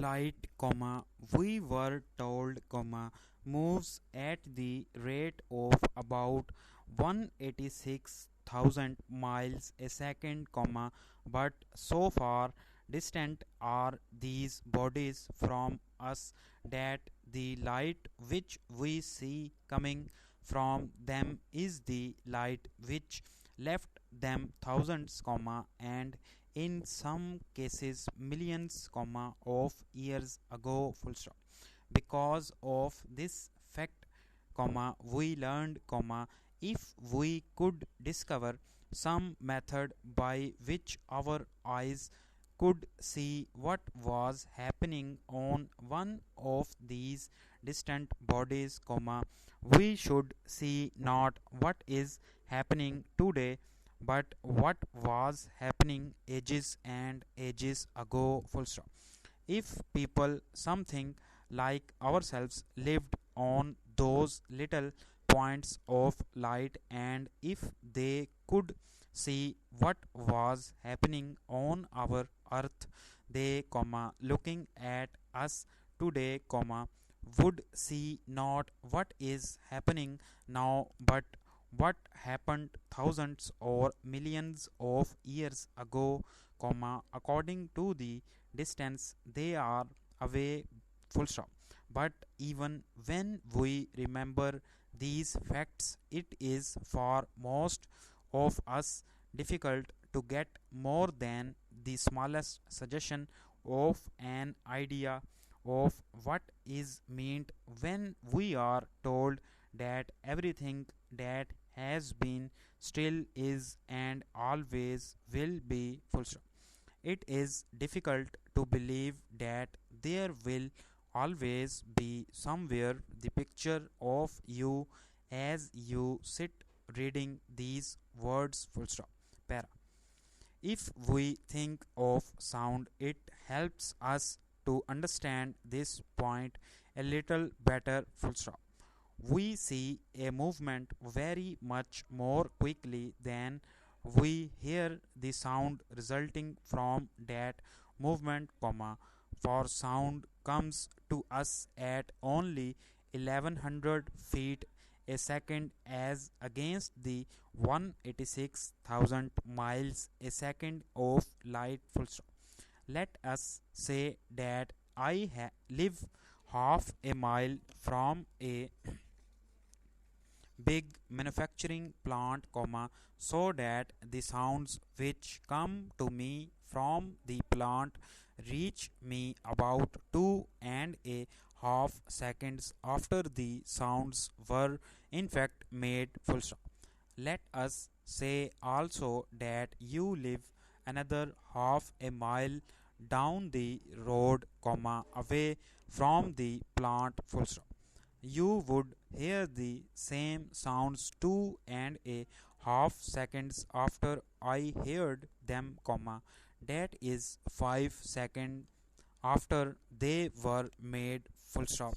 light, we were told, moves at the rate of about 186,000 miles a second, but so far distant are these bodies from us that the light which we see coming from them is the light which left them thousands, and in some cases millions, of years ago, full stop. Because of this fact, we learned, if we could discover some method by which our eyes could see what was happening on one of these distant bodies, we should see not what is happening today but what was happening ages and ages ago, full stop. If people something like ourselves lived on those little points of light, and if they could see what was happening on our earth, they, looking at us today, would see not what is happening now but what happened thousands or millions of years ago, according to the distance they are away, full stop. But even when we remember these facts, it is for most of us difficult to get more than the smallest suggestion of an idea of what is meant when we are told that everything that has been, still is, and always will be, full stop. It is difficult to believe that there will always be somewhere the picture of you as you sit reading these words, full stop. Para. If we think of sound, it helps us to understand this point a little better, full stop. We see a movement very much more quickly than we hear the sound resulting from that movement, for sound comes to us at only 1100 feet a second as against the 186,000 miles a second of light, full stop. Let us say that I live half a mile from a big manufacturing plant, so that the sounds which come to me from the plant reach me about 2.5 seconds after the sounds were in fact made, full stop. Let us say also that you live another half a mile down the road, away from the plant, full stop. You would hear the same sounds 2.5 seconds after I heard them, that is 5 seconds after they were made, full stop.